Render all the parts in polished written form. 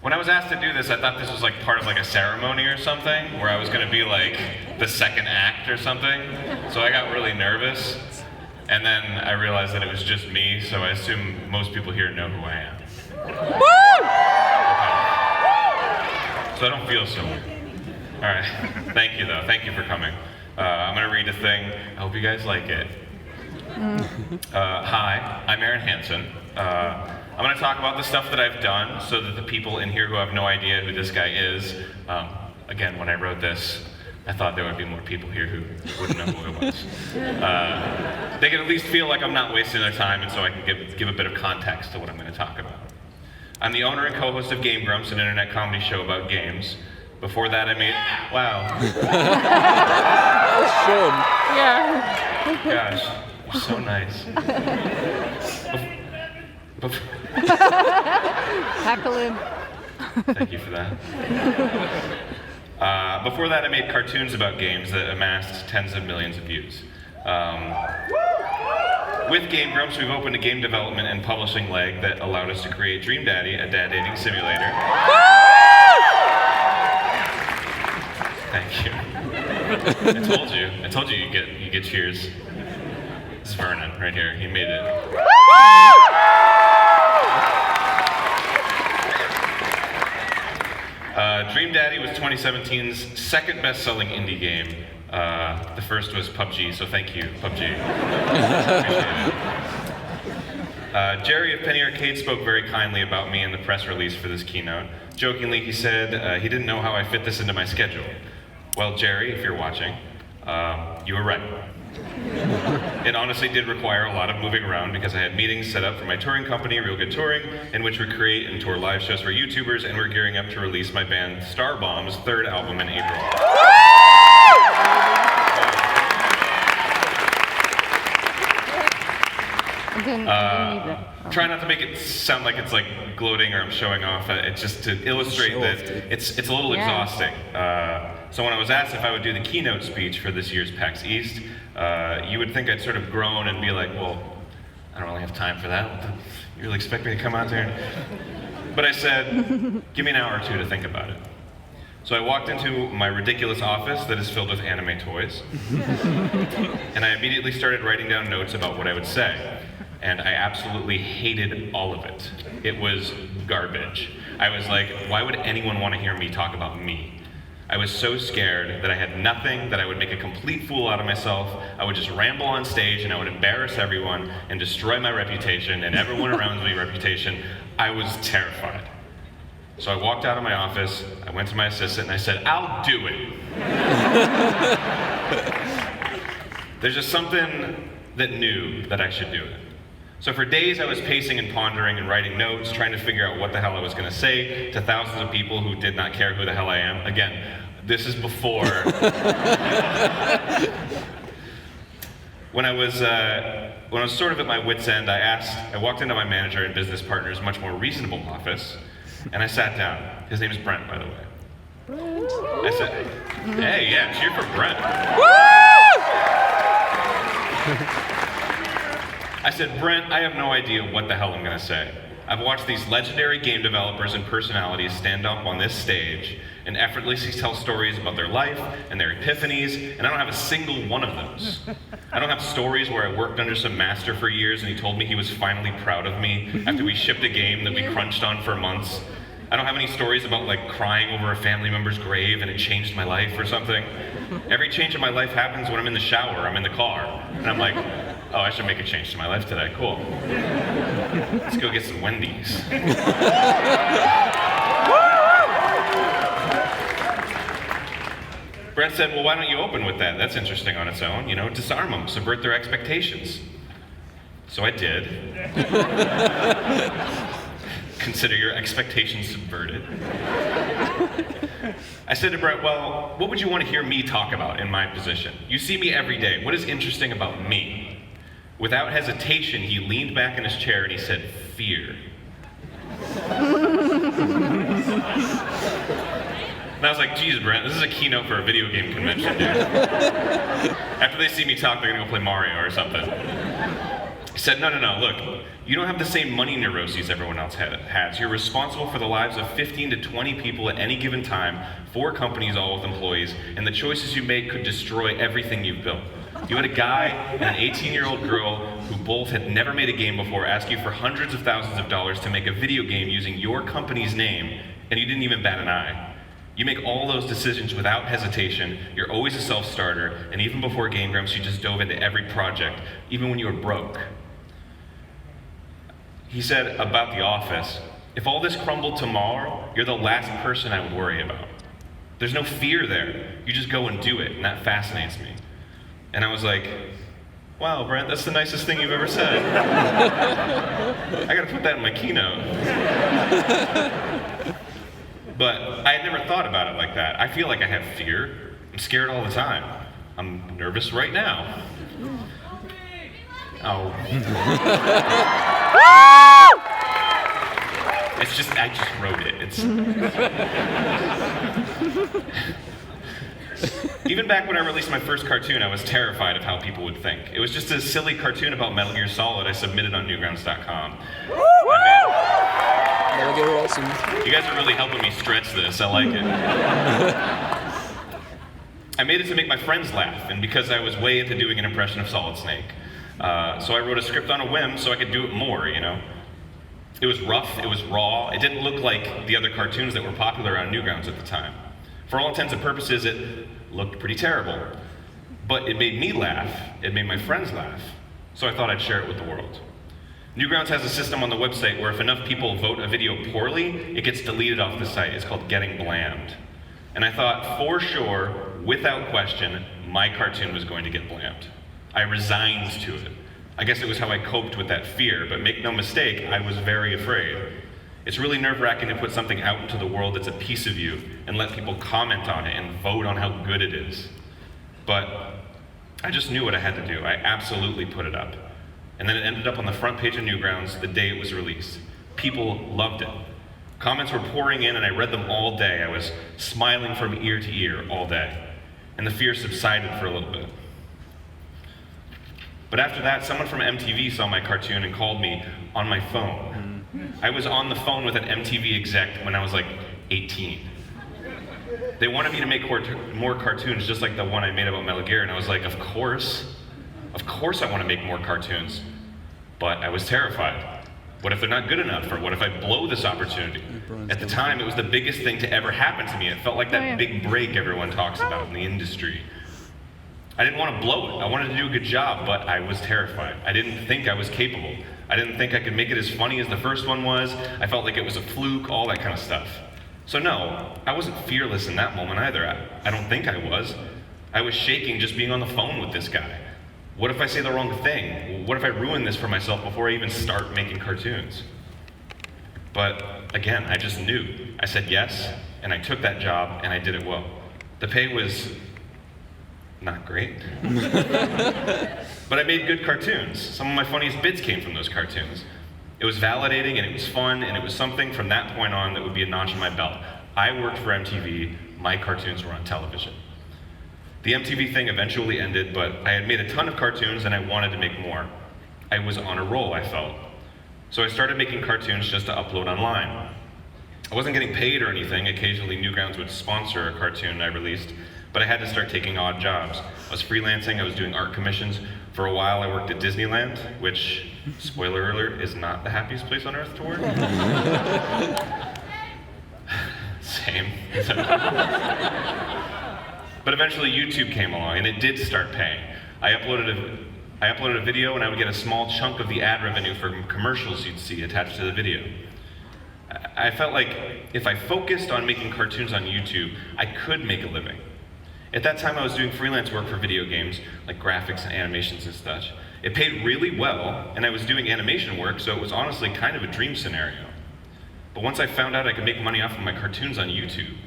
When I was asked to do this, I thought this was like part of like a ceremony or something, where I was gonna be like the second act or something. So I got really nervous, and then I realized that it was just me, so I assume most people here know who I am. Okay. So I don't feel so weird. All right, thank you though, thank you for coming. I'm gonna read a thing, I hope you guys like it. Hi, I'm Arin Hansen. I'm going to talk about the stuff that I've done so that the people in here who have no idea who this guy is, again, when I wrote this, I thought there would be more people here who wouldn't know who it was. They can at least feel like I'm not wasting their time, and so I can give a bit of context to what I'm going to talk about. I'm the owner and co-host of Game Grumps, an internet comedy show about games. Before that, I made... Wow. That was Sean. Yeah. Gosh, you're so nice. Tackle him. Thank you for that. Before that, I made cartoons about games that amassed tens of millions of views. With Game Grumps, we've opened a game development and publishing leg that allowed us to create Dream Daddy, a dad dating simulator. Thank you. I told you you get cheers. This is Vernon right here. He made it. Dream Daddy was 2017's second best-selling indie game. The first was PUBG, so thank you, PUBG. Jerry of Penny Arcade spoke very kindly about me in the press release for this keynote. Jokingly, he said he didn't know how I fit this into my schedule. Well, Jerry, if you're watching, you were right. It honestly did require a lot of moving around because I had meetings set up for my touring company, Real Good Touring, in which we create and tour live shows for YouTubers, and we're gearing up to release my band Starbomb's third album in April. Try not to make it sound like it's like gloating or I'm showing off. It's just to illustrate that it's a little exhausting. So when I was asked if I would do the keynote speech for this year's PAX East, you would think I'd sort of groan and be like, well, I don't really have time for that. You really expect me to come out there? But I said, give me an hour or two to think about it. So I walked into my ridiculous office that is filled with anime toys, and I immediately started writing down notes about what I would say. And I absolutely hated all of it. It was garbage. I was like, why would anyone want to hear me talk about me? I was so scared that I had nothing, that I would make a complete fool out of myself. I would just ramble on stage and I would embarrass everyone and destroy my reputation and everyone around me reputation. I was terrified. So I walked out of my office, I went to my assistant and I said, I'll do it. There's just something that knew that I should do it. So for days I was pacing and pondering and writing notes, trying to figure out what the hell I was going to say to thousands of people who did not care who the hell I am. Again, this is before. When I was sort of at my wit's end, I walked into my manager and business partner's much more reasonable office, and I sat down. His name is Brent, by the way. I said, hey, yeah, cheer for Brent. I said, Brent, I have no idea what the hell I'm going to say. I've watched these legendary game developers and personalities stand up on this stage and effortlessly tell stories about their life and their epiphanies, and I don't have a single one of those. I don't have stories where I worked under some master for years and he told me he was finally proud of me after we shipped a game that we crunched on for months. I don't have any stories about like crying over a family member's grave and it changed my life or something. Every change in my life happens when I'm in the shower, I'm in the car, and I'm like, oh, I should make a change to my life today, cool. Let's go get some Wendy's. Brent said, well, why don't you open with that? That's interesting on its own, you know, disarm them, subvert their expectations. So I did. Consider your expectations subverted. I said to Brent, well, what would you want to hear me talk about in my position? You see me every day. What is interesting about me? Without hesitation, he leaned back in his chair and he said, fear. And I was like, geez, Brent, this is a keynote for a video game convention, dude. After they see me talk, they're gonna go play Mario or something. He said, no, look, you don't have the same money neuroses everyone else has. You're responsible for the lives of 15 to 20 people at any given time, 4 companies all with employees, and the choices you make could destroy everything you've built. You had a guy and an 18-year-old girl who both had never made a game before ask you for hundreds of thousands of dollars to make a video game using your company's name, and you didn't even bat an eye. You make all those decisions without hesitation, you're always a self-starter, and even before Game Grumps, you just dove into every project, even when you were broke. He said about The Office, if all this crumbled tomorrow, you're the last person I would worry about. There's no fear there. You just go and do it, and that fascinates me. And I was like, wow, Brent, that's the nicest thing you've ever said. I gotta put that in my keynote. But I had never thought about it like that. I feel like I have fear. I'm scared all the time. I'm nervous right now. Oh. I just wrote it. Even back when I released my first cartoon, I was terrified of how people would think. It was just a silly cartoon about Metal Gear Solid I submitted on Newgrounds.com. Metal Gear awesome. You guys are really helping me stretch this. I like it. I made it to make my friends laugh, and because I was way into doing an impression of Solid Snake. So I wrote a script on a whim so I could do it more, you know? It was rough, it was raw, it didn't look like the other cartoons that were popular on Newgrounds at the time. For all intents and purposes, it looked pretty terrible. But it made me laugh, it made my friends laugh, so I thought I'd share it with the world. Newgrounds has a system on the website where if enough people vote a video poorly, it gets deleted off the site. It's called Getting Blammed. And I thought, for sure, without question, my cartoon was going to get blammed. I resigned to it. I guess it was how I coped with that fear, but make no mistake, I was very afraid. It's really nerve-wracking to put something out into the world that's a piece of you and let people comment on it and vote on how good it is. But I just knew what I had to do. I absolutely put it up. And then it ended up on the front page of Newgrounds the day it was released. People loved it. Comments were pouring in and I read them all day. I was smiling from ear to ear all day. And the fear subsided for a little bit. But after that, someone from MTV saw my cartoon and called me on my phone. I was on the phone with an MTV exec when I was like 18. They wanted me to make more cartoons just like the one I made about Metal Gear, and I was like, of course I want to make more cartoons. But I was terrified. What if they're not good enough? Or what if I blow this opportunity? At the time, it was the biggest thing to ever happen to me. It felt like that big break everyone talks about in the industry. I didn't want to blow it. I wanted to do a good job, but I was terrified. I didn't think I was capable. I didn't think I could make it as funny as the first one was. I felt like it was a fluke, all that kind of stuff. So no, I wasn't fearless in that moment either. I don't think I was. I was shaking just being on the phone with this guy. What if I say the wrong thing? What if I ruin this for myself before I even start making cartoons? But again, I just knew. I said yes, and I took that job, and I did it well. The pay was not great. But I made good cartoons. Some of my funniest bits came from those cartoons. It was validating and it was fun, and it was something from that point on that would be a notch in my belt. I worked for MTV, my cartoons were on television. The MTV thing eventually ended, but I had made a ton of cartoons and I wanted to make more. I was on a roll, I felt. So I started making cartoons just to upload online. I wasn't getting paid or anything. Occasionally Newgrounds would sponsor a cartoon I released, but I had to start taking odd jobs. I was freelancing, I was doing art commissions. For a while I worked at Disneyland, which, spoiler alert, is not the happiest place on earth to work. Same. But eventually YouTube came along and it did start paying. I uploaded a video and I would get a small chunk of the ad revenue from commercials you'd see attached to the video. I felt like if I focused on making cartoons on YouTube, I could make a living. At that time I was doing freelance work for video games, like graphics and animations and such. It paid really well, and I was doing animation work, so it was honestly kind of a dream scenario. But once I found out I could make money off of my cartoons on YouTube,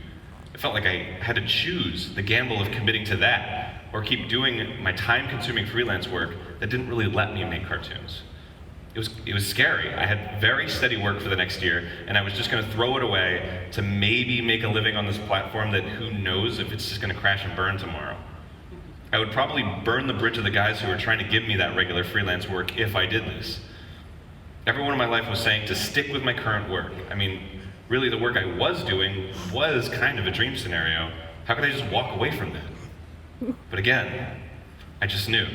it felt like I had to choose the gamble of committing to that, or keep doing my time-consuming freelance work that didn't really let me make cartoons. It was scary. I had very steady work for the next year, and I was just going to throw it away to maybe make a living on this platform that who knows if it's just going to crash and burn tomorrow. I would probably burn the bridge of the guys who were trying to give me that regular freelance work if I did this. Everyone in my life was saying to stick with my current work. I mean, really the work I was doing was kind of a dream scenario. How could I just walk away from that? But again, I just knew.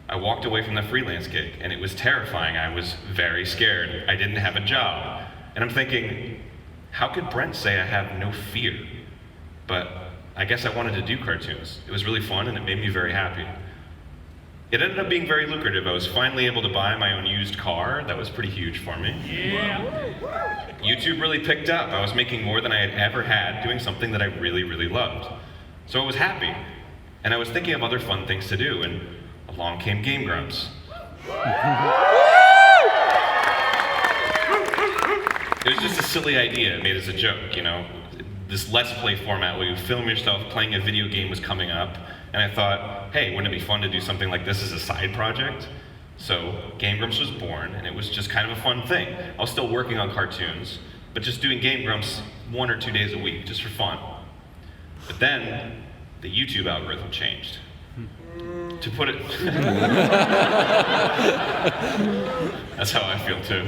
I walked away from the freelance gig, and it was terrifying. I was very scared. I didn't have a job. And I'm thinking, how could Brent say I have no fear? But I guess I wanted to do cartoons. It was really fun, and it made me very happy. It ended up being very lucrative. I was finally able to buy my own used car. That was pretty huge for me. Yeah. YouTube really picked up. I was making more than I had ever had doing something that I really, really loved. So I was happy. And I was thinking of other fun things to do, and along came Game Grumps. It was just a silly idea made as a joke, you know. This Let's Play format where you film yourself playing a video game was coming up, and I thought, hey, wouldn't it be fun to do something like this as a side project? So Game Grumps was born, and it was just kind of a fun thing. I was still working on cartoons, but just doing Game Grumps 1 or 2 days a week, just for fun. But then, the YouTube algorithm changed. To put it... That's how I feel too.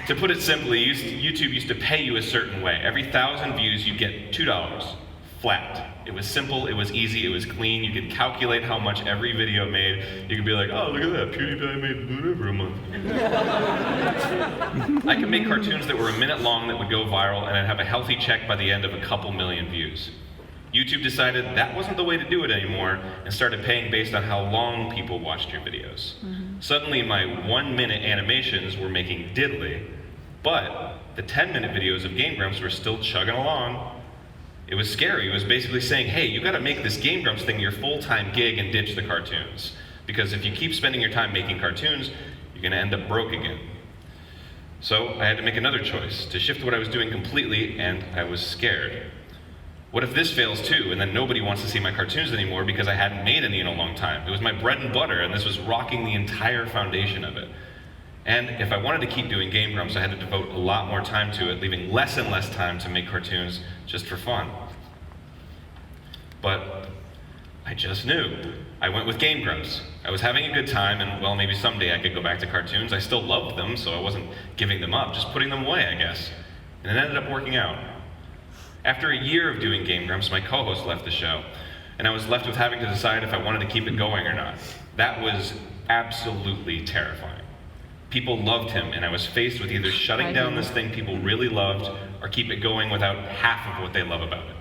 To put it simply, YouTube used to pay you a certain way. Every 1,000 views, you get $2, flat. It was simple, it was easy, it was clean. You could calculate how much every video made. You could be like, oh, look at that, PewDiePie made whatever a month. I could make cartoons that were a minute long that would go viral, and I'd have a healthy check by the end of a couple million views. YouTube decided that wasn't the way to do it anymore and started paying based on how long people watched your videos. Suddenly my 1-minute animations were making diddly, but the 10-minute videos of Game Grumps were still chugging along. It was scary. It was basically saying, hey, you gotta make this Game Grumps thing your full-time gig and ditch the cartoons. Because if you keep spending your time making cartoons, you're gonna end up broke again. So I had to make another choice, to shift what I was doing completely, and I was scared. What if this fails too, and then nobody wants to see my cartoons anymore because I hadn't made any in a long time? It was my bread and butter, and this was rocking the entire foundation of it. And if I wanted to keep doing Game Grumps, I had to devote a lot more time to it, leaving less and less time to make cartoons just for fun. But I just knew. I went with Game Grumps. I was having a good time, and well, maybe someday I could go back to cartoons. I still loved them, so I wasn't giving them up, just putting them away, I guess. And it ended up working out. After a year of doing Game Grumps, my co-host left the show, and I was left with having to decide if I wanted to keep it going or not. That was absolutely terrifying. People loved him, and I was faced with either shutting down this thing people really loved or keep it going without half of what they love about it.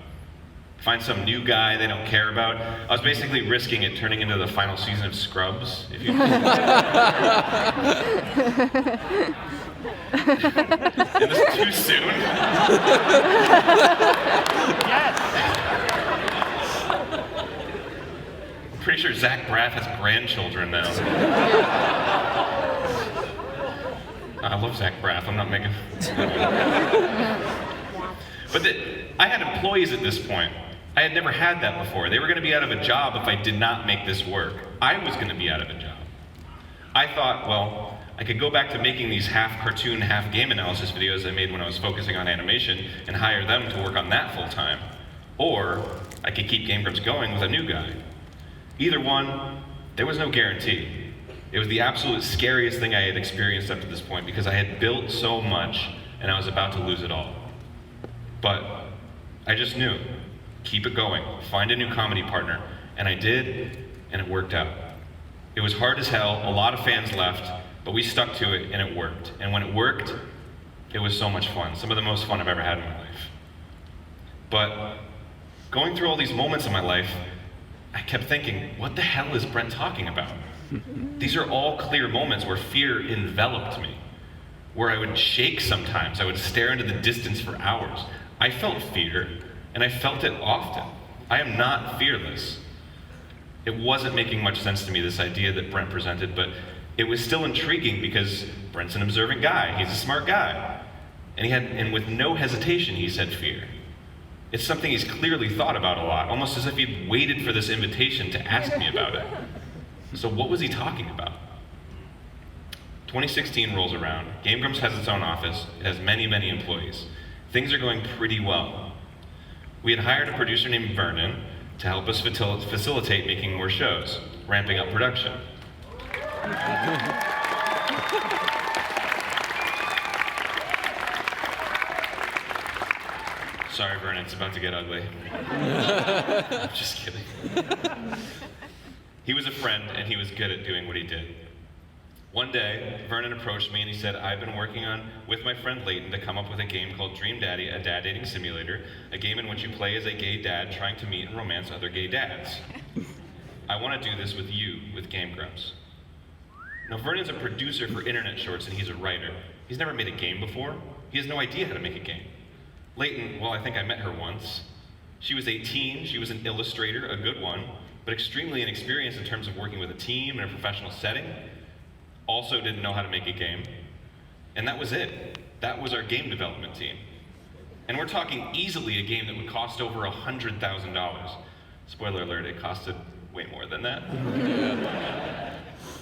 Find some new guy they don't care about. I was basically risking it turning into the final season of Scrubs, if you Is this too soon? Yes. I'm pretty sure Zach Braff has grandchildren now. I love Zach Braff, I'm not making... But I had employees at this point. I had never had that before. They were going to be out of a job if I did not make this work. I was going to be out of a job. I thought, well, I could go back to making these half cartoon, half game analysis videos I made when I was focusing on animation and hire them to work on that full time. Or I could keep Game Grumps going with a new guy. Either one, there was no guarantee. It was the absolute scariest thing I had experienced up to this point because I had built so much and I was about to lose it all. But I just knew, keep it going, find a new comedy partner. And I did, and it worked out. It was hard as hell, a lot of fans left, but we stuck to it and it worked. And when it worked, it was so much fun. Some of the most fun I've ever had in my life. But going through all these moments in my life, I kept thinking, what the hell is Brent talking about? These are all clear moments where fear enveloped me, where I would shake sometimes. I would stare into the distance for hours. I felt fear, and I felt it often. I am not fearless. It wasn't making much sense to me, this idea that Brent presented, but it was still intriguing because Brent's an observant guy. He's a smart guy. And with no hesitation, he said fear. It's something he's clearly thought about a lot, almost as if he'd waited for this invitation to ask me about it. So what was he talking about? 2016 rolls around. Game Grumps has its own office. It has many, many employees. Things are going pretty well. We had hired a producer named Vernon to help us facilitate making more shows, ramping up production. Sorry, Vernon, it's about to get ugly. I'm just kidding. He was a friend, and he was good at doing what he did. One day, Vernon approached me and he said, I've been working with my friend Leighton to come up with a game called Dream Daddy, a dad dating simulator, a game in which you play as a gay dad trying to meet and romance other gay dads. I want to do this with you, with Game Grumps. Now, Vernon's a producer for internet shorts and he's a writer. He's never made a game before. He has no idea how to make a game. Leighton, well, I think I met her once. She was 18, she was an illustrator, a good one, but extremely inexperienced in terms of working with a team in a professional setting. Also didn't know how to make a game. And that was it. That was our game development team. And we're talking easily a game that would cost over $100,000. Spoiler alert, it costed way more than that.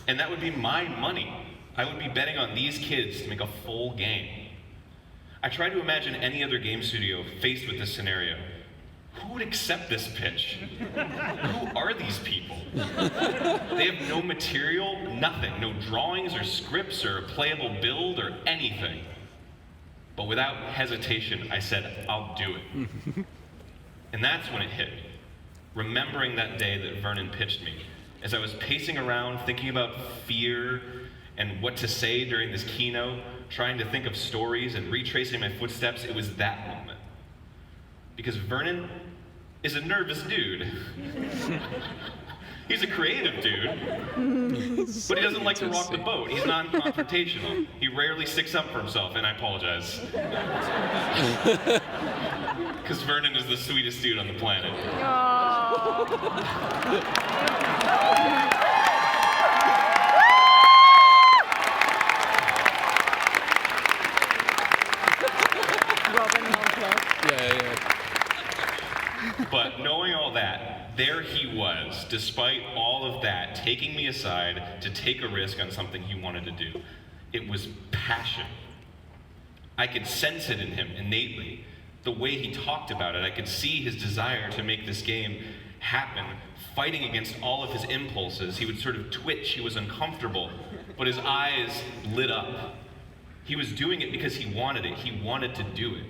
And that would be my money. I would be betting on these kids to make a full game. I tried to imagine any other game studio faced with this scenario. Who would accept this pitch? Who are these people? They have no material, nothing, no drawings or scripts or a playable build or anything. But without hesitation, I said, I'll do it. And that's when it hit me, remembering that day that Vernon pitched me. As I was pacing around, thinking about fear and what to say during this keynote, trying to think of stories and retracing my footsteps, it was that moment. Because Vernon is a nervous dude. He's a creative dude, but he doesn't like to rock the boat. He's non-confrontational. He rarely sticks up for himself, and I apologize. Because Vernon is the sweetest dude on the planet. But knowing all that, there he was, despite all of that, taking me aside to take a risk on something he wanted to do. It was passion. I could sense it in him innately. The way he talked about it, I could see his desire to make this game happen, fighting against all of his impulses. He would sort of twitch, he was uncomfortable, but his eyes lit up. He was doing it because he wanted it. He wanted to do it.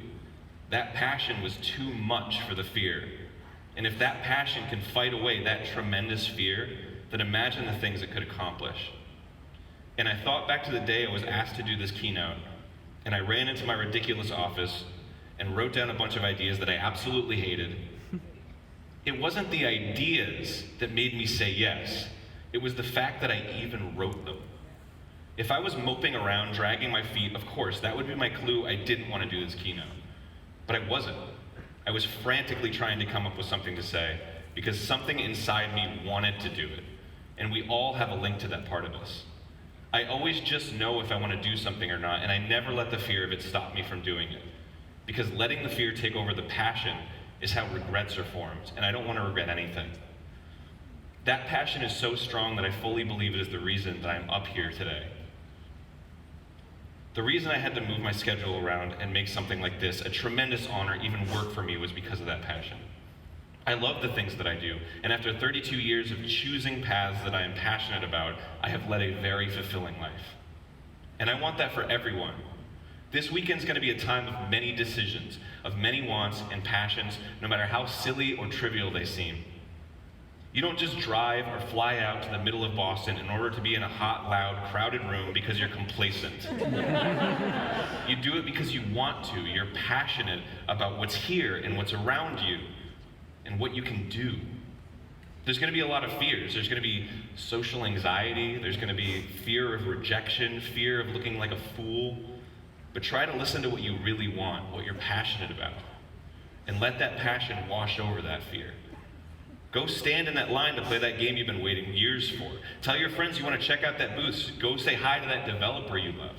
That passion was too much for the fear. And if that passion can fight away that tremendous fear, then imagine the things it could accomplish. And I thought back to the day I was asked to do this keynote, and I ran into my ridiculous office and wrote down a bunch of ideas that I absolutely hated. It wasn't the ideas that made me say yes. It was the fact that I even wrote them. If I was moping around, dragging my feet, of course, that would be my clue I didn't want to do this keynote. But I wasn't. I was frantically trying to come up with something to say because something inside me wanted to do it. And we all have a link to that part of us. I always just know if I want to do something or not, and I never let the fear of it stop me from doing it. Because letting the fear take over the passion is how regrets are formed, and I don't want to regret anything. That passion is so strong that I fully believe it is the reason that I'm up here today. The reason I had to move my schedule around and make something like this a tremendous honor, even work for me, was because of that passion. I love the things that I do, and after 32 years of choosing paths that I am passionate about, I have led a very fulfilling life. And I want that for everyone. This weekend's going to be a time of many decisions, of many wants and passions, no matter how silly or trivial they seem. You don't just drive or fly out to the middle of Boston in order to be in a hot, loud, crowded room because you're complacent. You do it because you want to. You're passionate about what's here and what's around you and what you can do. There's going to be a lot of fears. There's going to be social anxiety. There's going to be fear of rejection, fear of looking like a fool. But try to listen to what you really want, what you're passionate about, and let that passion wash over that fear. Go stand in that line to play that game you've been waiting years for. Tell your friends you want to check out that booth. Go say hi to that developer you love.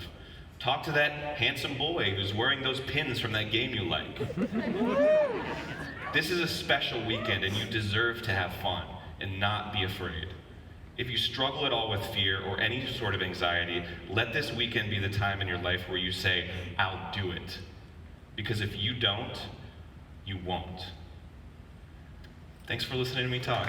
Talk to that handsome boy who's wearing those pins from that game you like. This is a special weekend and you deserve to have fun and not be afraid. If you struggle at all with fear or any sort of anxiety, let this weekend be the time in your life where you say, I'll do it. Because if you don't, you won't. Thanks for listening to me talk.